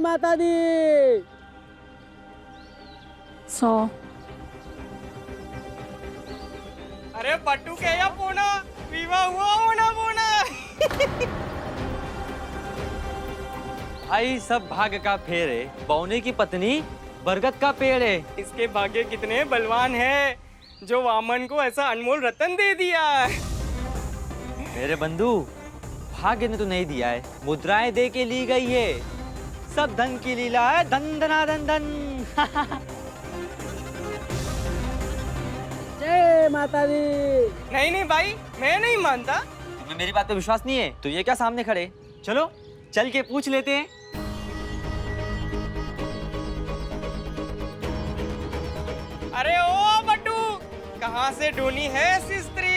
माता दी। 100। अरे पट्टू के या पोना विवाह हुआ होना पोना। भाई सब भाग्य का फेर है। बौने की पत्नी बरगद का पेड़ है। इसके भाग्य कितने बलवान हैं जो वामन को ऐसा अनमोल रतन दे दिया। मेरे बंधु, भाग्य ने तो नहीं दिया है, मुद्राएं दे के ली गई है। सब धन की लीला है, धन धना धन धन। जय माता दी। नहीं नहीं भाई, मैं नहीं मानता। तुम्हें मेरी बात पे विश्वास नहीं है तो ये क्या सामने खड़े? चलो चल के पूछ लेते हैं। अरे ओ पट्टू, कहाँ से ढूंढी है ऐसी स्त्री?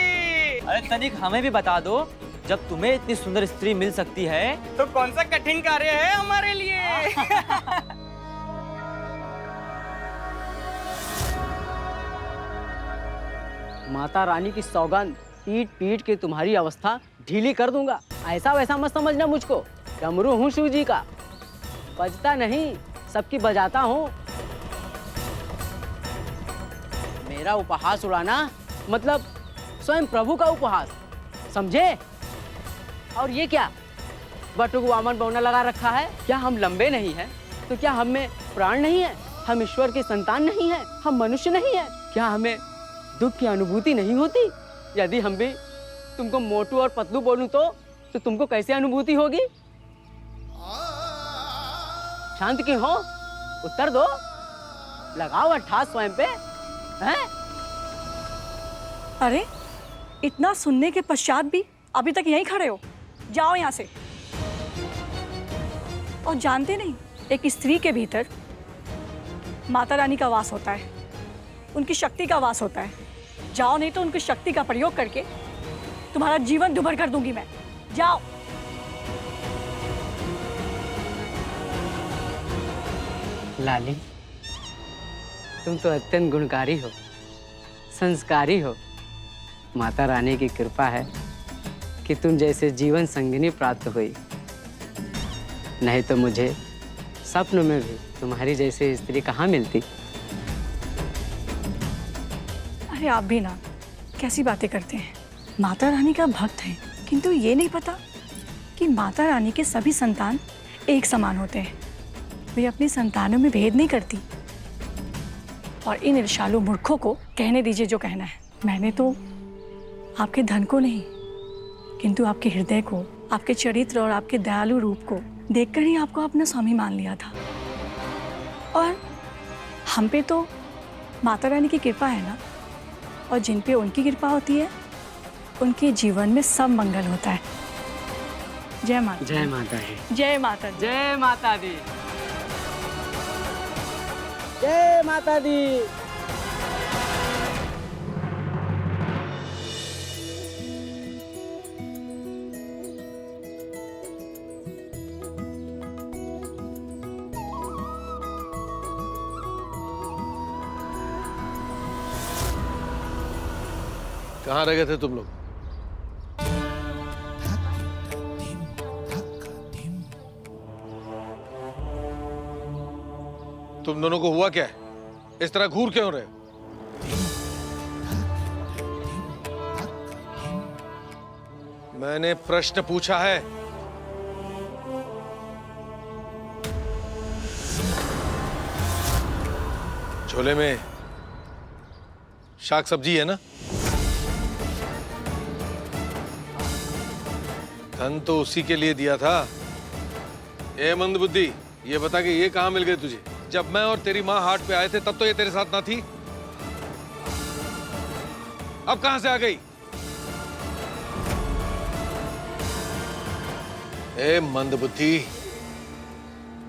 अरे तनिक हमें भी बता दो, जब तुम्हें इतनी सुंदर स्त्री मिल सकती है तो कौन सा कठिन कार्य है हमारे लिए? माता रानी की सौगंध, पीट पीट के तुम्हारी अवस्था ढीली कर दूंगा। ऐसा वैसा मत समझना मुझको। डमरू हूँ शिव जी का, बजता नहीं सबकी बजाता हूँ। मेरा उपहास उड़ाना मतलब स्वयं प्रभु का उपहास, समझे? और ये क्या बटुक वामन बौना लगा रखा है? क्या हम लंबे नहीं हैं? तो क्या हम में प्राण नहीं है? हम ईश्वर की संतान नहीं है? हम मनुष्य नहीं है? क्या हमें दुख की अनुभूति नहीं होती? यदि हम भी तुमको मोटू और पतलू बोलूं तो तुमको कैसे अनुभूति होगी? शांत क्यों हो? उत्तर दो। लगाओ अट्ठास स्वयं पे, हैं? अरे इतना सुनने के पश्चात भी अभी तक यहीं खड़े हो? जाओ यहाँ से। और जानते नहीं, एक स्त्री के भीतर माता रानी का वास होता है, उनकी शक्ति का वास होता है। जाओ, नहीं तो उनकी शक्ति का प्रयोग करके तुम्हारा जीवन दुभर कर दूंगी मैं। जाओ। लाली, तुम तो अत्यंत गुणकारी हो, संस्कारी हो। माता रानी की कृपा है कि तुम जैसे जीवन संगिनी प्राप्त हुई। नहीं तो मुझे स्वप्न में भी तुम्हारी जैसी स्त्री कहाँ मिलती। अरे आप भी ना कैसी बातें करते हैं। माता रानी का भक्त है, किंतु ये नहीं पता कि माता रानी के सभी संतान एक समान होते हैं। वे अपनी संतानों में भेद नहीं करती। और इन ईर्ष्यालु मूर्खों को कहने दीजिए जो कहना है। मैंने तो आपके धन को नहीं, किंतु आपके हृदय को, आपके चरित्र और आपके दयालु रूप को देखकर ही आपको अपना स्वामी मान लिया था। और हम पे तो माता रानी की कृपा है ना, और जिन पे उनकी कृपा होती है उनके जीवन में सब मंगल होता है। जय माता। जय माता दी। जय माता दी। जय माता दी। जय माता दी। कहाँ रह गए थे तुम लोग? तुम दोनों को हुआ क्या है? इस तरह घूर क्यों रहे हो? मैंने प्रश्न पूछा है। झोले में शाक सब्जी है ना? धन तो उसी के लिए दिया था। ए मंदबुद्धि, ये बता कि ये कहाँ मिल गई तुझे? जब मैं और तेरी माँ हाट पे आए थे तब तो ये तेरे साथ ना थी। अब कहां से आ गई? ए मंदबुद्धि,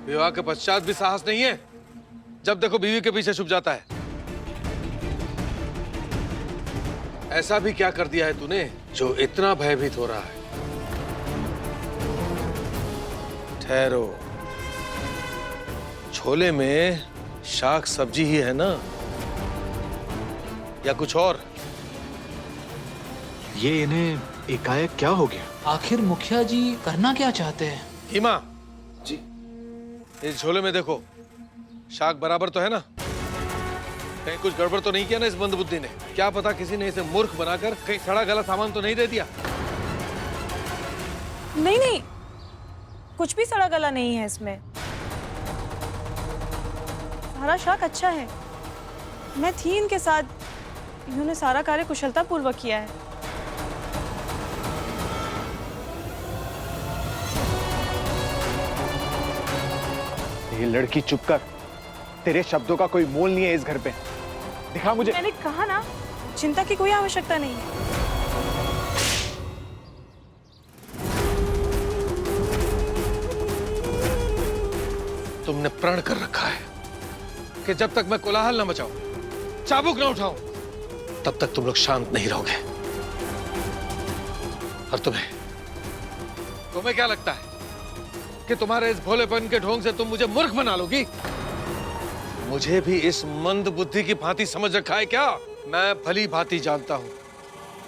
विवाह के पश्चात भी साहस नहीं है? जब देखो बीवी के पीछे छुप जाता है। ऐसा भी क्या कर दिया है तूने जो इतना भयभीत हो रहा है? ठहरो, छोले में शाक सब्जी ही है ना, या कुछ और? ये इन्हें एकाएक क्या हो गया? आखिर मुखिया जी करना क्या चाहते हैं? हीमा जी इस झोले में देखो, शाक बराबर तो है ना? कहीं कुछ गड़बड़ तो नहीं किया ना इस मंदबुद्धि ने? क्या पता किसी ने इसे मूर्ख बनाकर कहीं सड़ा गला सामान तो नहीं दे दिया? नहीं नहीं, कुछ भी सड़ा गला नहीं है इसमें। सारा शाक अच्छा है। मैं थी इनके साथ, इन्होंने सारा कार्य कुशलता पूर्वक किया है। ये लड़की चुप कर। तेरे शब्दों का कोई मोल नहीं है इस घर पे। दिखा मुझे। मैंने कहा ना, चिंता की कोई आवश्यकता नहीं है। तुमने प्रण कर रखा है कि जब तक मैं कोलाहल न मचाऊं, चाबुक न उठाऊं, तब तक तुम लोग शांत नहीं रहोगे। और तुम्हें क्या लगता है कि तुम्हारे इस भोलेपन के ढोंग से तुम मुझे मूर्ख बना लोगी? मुझे भी इस मंद बुद्धि की भांति समझ रखा है क्या? मैं भली भांति जानता हूं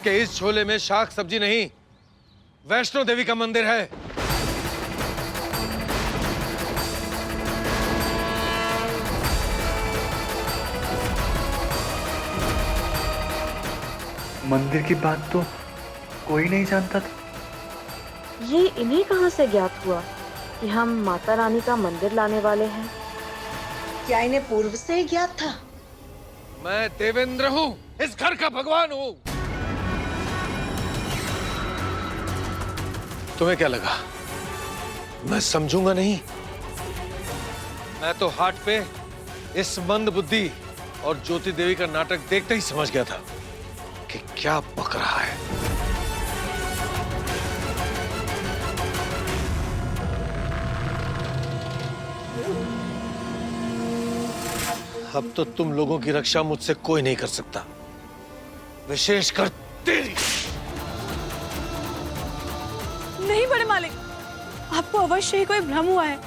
कि इस झोले में शाक सब्जी नहीं, वैष्णो देवी का मंदिर है। मंदिर की बात तो कोई नहीं जानता था। ये इन्हें कहाँ से ज्ञात हुआ कि हम माता रानी का मंदिर लाने वाले हैं? क्या इन्हें पूर्व से ही ज्ञात था? मैं देवेंद्र हूं, इस घर का भगवान हूं। तुम्हें क्या लगा मैं समझूंगा नहीं? मैं तो हाट पे इस मंद बुद्धि और ज्योति देवी का नाटक देखते ही समझ गया था कि क्या पक रहा है। अब तो तुम लोगों की रक्षा मुझसे कोई नहीं कर सकता, विशेषकर तेरी। नहीं बड़े मालिक, आपको अवश्य ही कोई भ्रम हुआ है।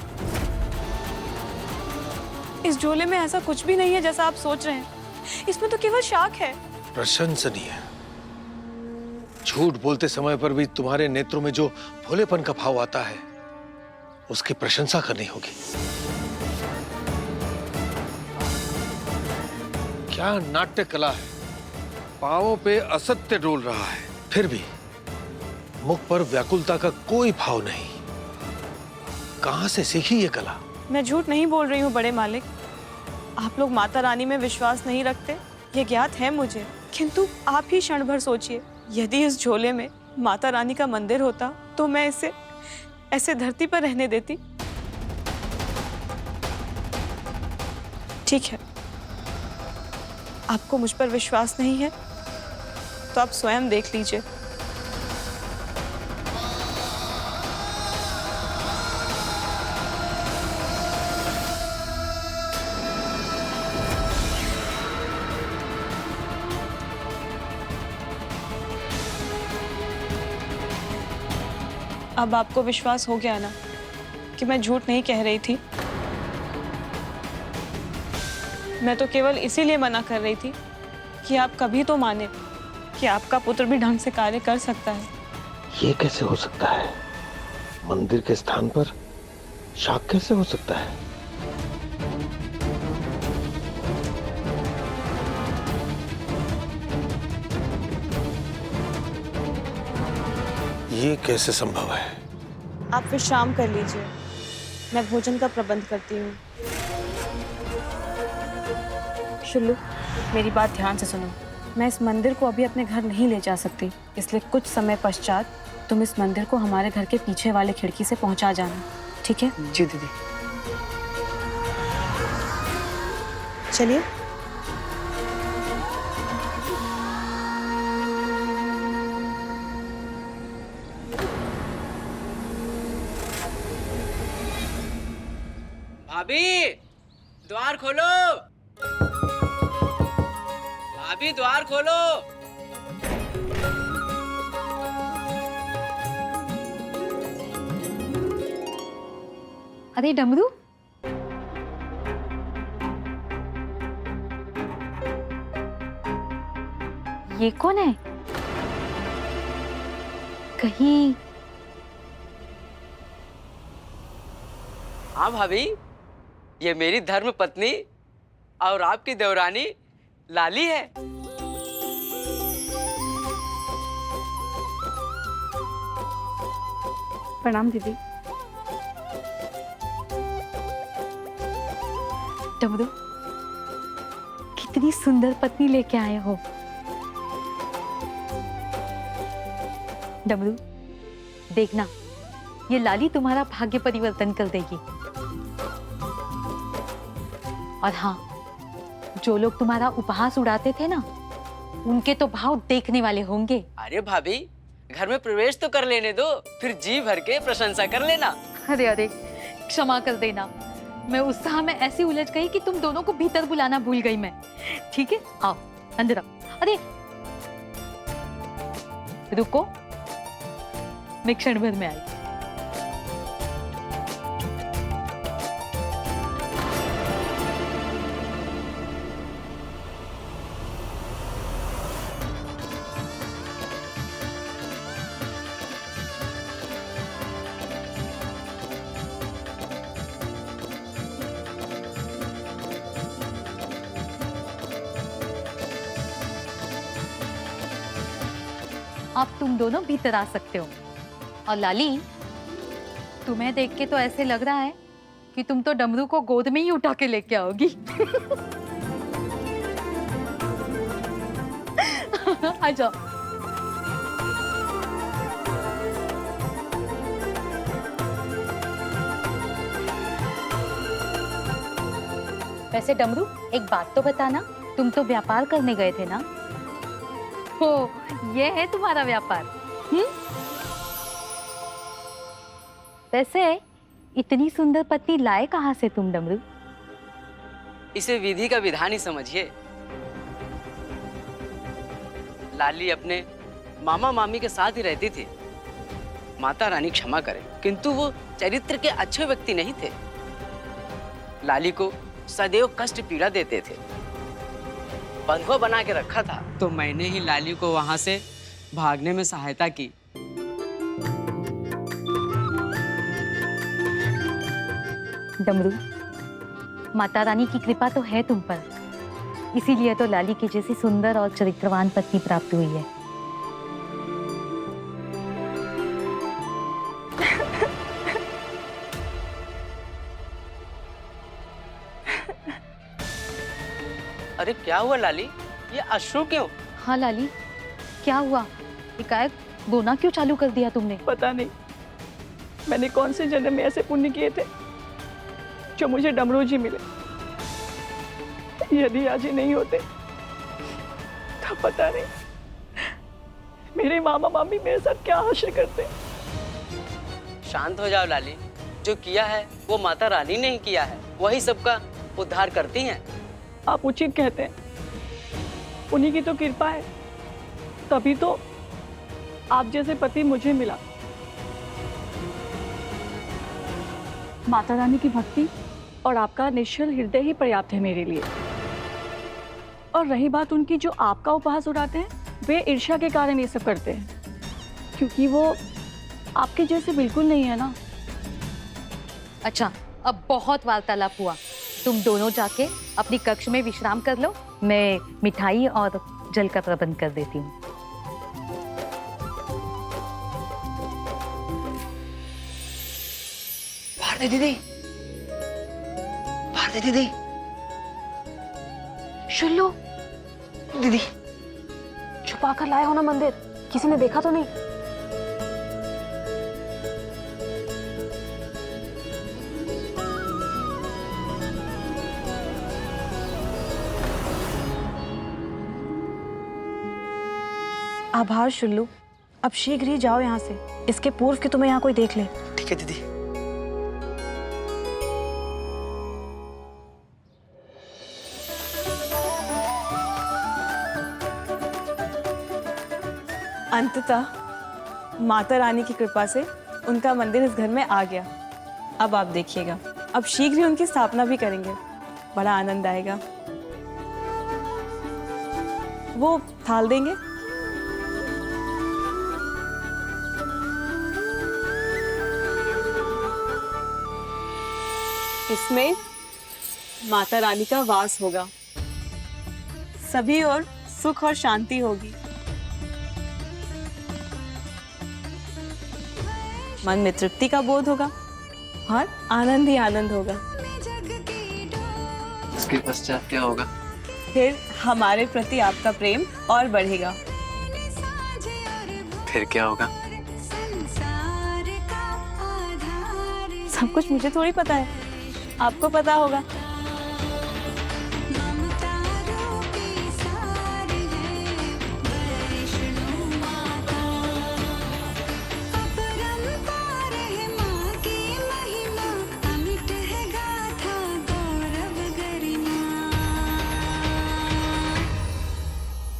इस झोले में ऐसा कुछ भी नहीं है जैसा आप सोच रहे हैं। इसमें तो केवल शाक है। प्रशंसनीय। झूठ बोलते समय पर भी तुम्हारे नेत्रों में जो भोलेपन का भाव आता है, उसकी प्रशंसा करनी होगी। क्या नाट्य कला है! पांवों पे असत्य डोल रहा है, फिर भी मुख पर व्याकुलता का कोई भाव नहीं। कहां से सीखी ये कला? मैं झूठ नहीं बोल रही हूँ बड़े मालिक। आप लोग माता रानी में विश्वास नहीं रखते, ये ज्ञात है मुझे। किंतु आप ही क्षण भर सोचिए, यदि इस झोले में माता रानी का मंदिर होता तो मैं इसे ऐसे धरती पर रहने देती? ठीक है, आपको मुझ पर विश्वास नहीं है तो आप स्वयं देख लीजिए। अब आपको विश्वास हो गया ना कि मैं झूठ नहीं कह रही थी? मैं तो केवल इसीलिए मना कर रही थी कि आप कभी तो माने कि आपका पुत्र भी ढंग से कार्य कर सकता है। ये कैसे हो सकता है? मंदिर के स्थान पर शाक कैसे हो सकता है? ये कैसे संभव है? आप विश्राम कर लीजिए, मैं भोजन का प्रबंध करती हूँ। शुल्लू, मेरी बात ध्यान से सुनो। मैं इस मंदिर को अभी अपने घर नहीं ले जा सकती, इसलिए कुछ समय पश्चात तुम इस मंदिर को हमारे घर के पीछे वाले खिड़की से पहुंचा जाना, ठीक है? जी दीदी। चलिए। भाभी, द्वार खोलो। भाभी, द्वार खोलो। अरे डमरू, ये कौन है? कहीं हाँ भाभी, ये मेरी धर्म पत्नी और आपकी देवरानी लाली है। प्रणाम दीदी। डमरू, कितनी सुंदर पत्नी लेके आए हो। डमरू, देखना, ये लाली तुम्हारा भाग्य परिवर्तन कर देगी। और हाँ, जो लोग तुम्हारा उपहास उड़ाते थे ना, उनके तो भाव देखने वाले होंगे। अरे भाभी, घर में प्रवेश तो कर लेने दो, फिर जी भर के प्रशंसा कर लेना। अरे अरे, क्षमा कर देना, मैं उत्साह में ऐसी उलझ गई कि तुम दोनों को भीतर बुलाना भूल गई मैं। ठीक है, आओ अंदर आओ। अरे रुको, मैं क्षण भर में आई। अब तुम दोनों भीतर आ सकते हो। और लाली, तुम्हें देख के तो ऐसे लग रहा है कि तुम तो डमरू को गोद में ही उठा के लेके आओगी। आ जाओ। वैसे डमरू, एक बात तो बताना, तुम तो व्यापार करने गए थे ना? हो, ये है तुम्हारा व्यापार? वैसे इतनी सुंदर पत्नी लाए कहाँ से तुम डमरू? इसे विधि का विधान ही समझिए। लाली अपने मामा मामी के साथ ही रहती थी। माता रानी क्षमा करे, किंतु वो चरित्र के अच्छे व्यक्ति नहीं थे। लाली को सदैव कष्ट पीड़ा देते थे। बंधुआ बना के रखा था, तो मैंने ही लाली को वहां से भागने में सहायता की। डमरू, माता रानी की कृपा तो है तुम पर, इसीलिए तो लाली की जैसी सुंदर और चरित्रवान पत्नी प्राप्त हुई है। अरे क्या हुआ लाली, ये अश्रु क्यों? हाँ लाली, क्या हुआ? एकाएक रोना क्यों चालू कर दिया तुमने? पता नहीं मैंने कौन से जन्म में ऐसे पुण्य किए थे जो मुझे डमरू जी मिले। यदि आज ही नहीं होते तो पता नहीं मेरे मामा मामी मेरे साथ क्या हासिल करते। शांत हो जाओ लाली, जो किया है वो माता रानी ने ही किया है, वही सबका उद्धार करती हैं। आप उचित कहते हैं, उन्हीं की तो कृपा है, तभी तो आप जैसे पति मुझे मिला। माता रानी की भक्ति और आपका निश्चल हृदय ही पर्याप्त है मेरे लिए। और रही बात उनकी, जो आपका उपहास उड़ाते हैं, वे ईर्ष्या के कारण ये सब करते हैं, क्योंकि वो आपके जैसे बिल्कुल नहीं है ना। अच्छा, अब बहुत वार्तालाप हुआ, तुम दोनों जाके अपनी कक्ष में विश्राम कर लो। मैं मिठाई और जल का प्रबंध कर देती हूँ। भारती दीदी, भारती दीदी, शुल्लू दीदी, छुपा कर लाए हो ना मंदिर, किसी ने देखा तो नहीं? आभार शुल्लू, अब शीघ्र ही जाओ यहाँ से, इसके पूर्व कि तुम्हें यहाँ कोई देख ले। ठीक है दीदी। अंततः माता रानी की कृपा से उनका मंदिर इस घर में आ गया। अब आप देखिएगा, अब शीघ्र ही उनकी स्थापना भी करेंगे, बड़ा आनंद आएगा। वो थाल देंगे? इसमें माता रानी का वास होगा, सभी और सुख और शांति होगी। मन में तृप्ति का बोध होगा और आनंद ही आनंद होगा। उसके पश्चात क्या होगा? फिर हमारे प्रति आपका प्रेम और बढ़ेगा। फिर क्या होगा? सब कुछ मुझे थोड़ी पता है, आपको पता होगा।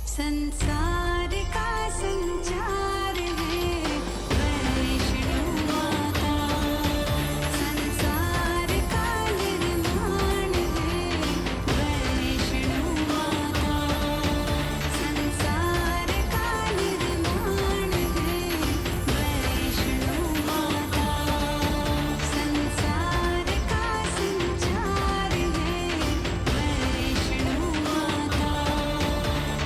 संसार का संचार है वैष्णो माता, संसार का निर्माण है वैष्णो माता, संसार का निर्माण है वैष्णो माता, संसार का संचार है वैष्णो माता,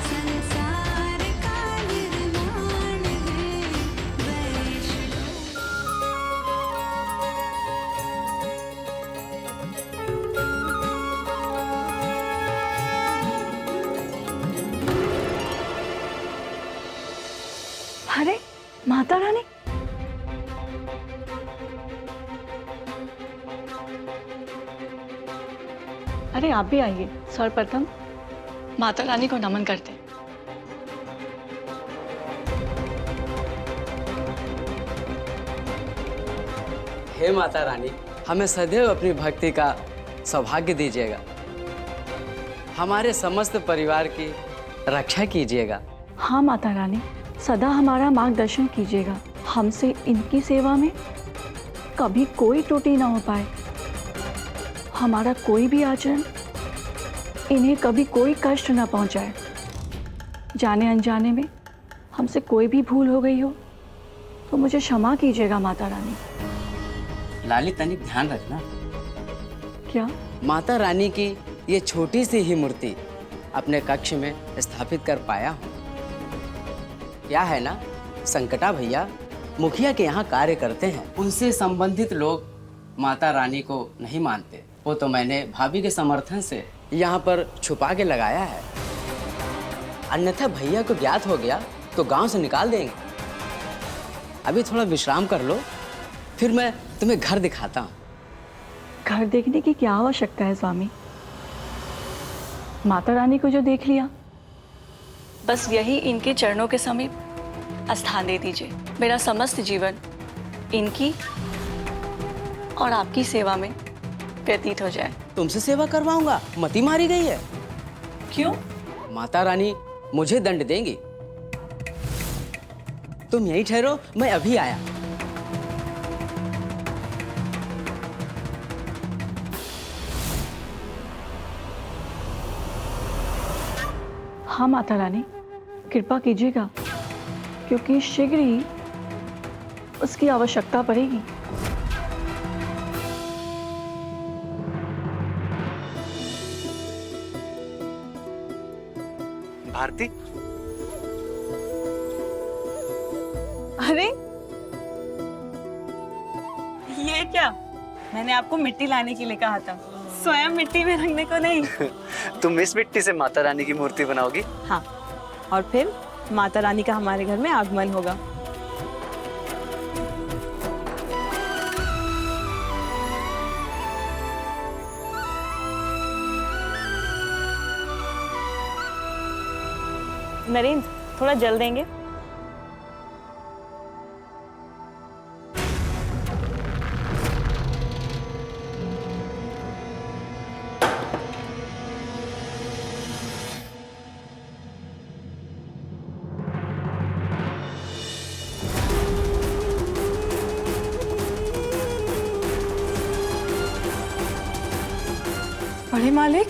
संसार का निर्माण है वैष्णो। अरे माता रानी, अरे आप भी आइए। सर्वप्रथम माता रानी को नमन करते हैं। हे माता रानी, हमें सदैव अपनी भक्ति का सौभाग्य दीजिएगा। हमारे समस्त परिवार की रक्षा कीजिएगा। हाँ माता रानी, सदा हमारा मार्गदर्शन कीजिएगा। हमसे इनकी सेवा में कभी कोई त्रुटि ना हो पाए। हमारा कोई भी आचरण इन्हें कभी कोई कष्ट ना पहुंचाए। जाने अनजाने में हमसे कोई भी भूल हो गई हो तो मुझे क्षमा कीजिएगा माता रानी। लाली, तनिक ध्यान रखना। क्या? माता रानी की ये छोटी सी ही मूर्ति अपने कक्ष में स्थापित कर पाया हूँ। क्या है ना, संकटा भैया मुखिया के यहाँ कार्य करते हैं, उनसे संबंधित लोग माता रानी को नहीं मानते। वो तो मैंने भाभी के समर्थन से यहाँ पर छुपा के लगाया है, अन्यथा भैया को ज्ञात हो गया तो गांव से निकाल देंगे। अभी थोड़ा विश्राम कर लो, फिर मैं तुम्हें घर दिखाता हूँ। घर देखने की क्या आवश्यकता है स्वामी? माता रानी को जो देख लिया, बस यही इनके चरणों के समीप स्थान दे दीजिए। मेरा समस्त जीवन इनकी और आपकी सेवा में व्यतीत हो जाए। तुमसे सेवा करवाऊंगा? मती मारी गई है। क्यों? माता रानी मुझे दंड देंगी। तुम यहीं ठहरो, मैं अभी आया। हाँ माता रानी, कृपा कीजिएगा, क्योंकि शीघ्र ही उसकी आवश्यकता पड़ेगी। भारती, अरे ये क्या? मैंने आपको मिट्टी लाने के लिए कहा था, स्वयं मिट्टी में रखने को नहीं। तुम इस मिट्टी से माता रानी की मूर्ति बनाओगी? हाँ, और फिर माता रानी का हमारे घर में आगमन होगा। नरेंद्र, थोड़ा जल देंगे? बड़े मालिक,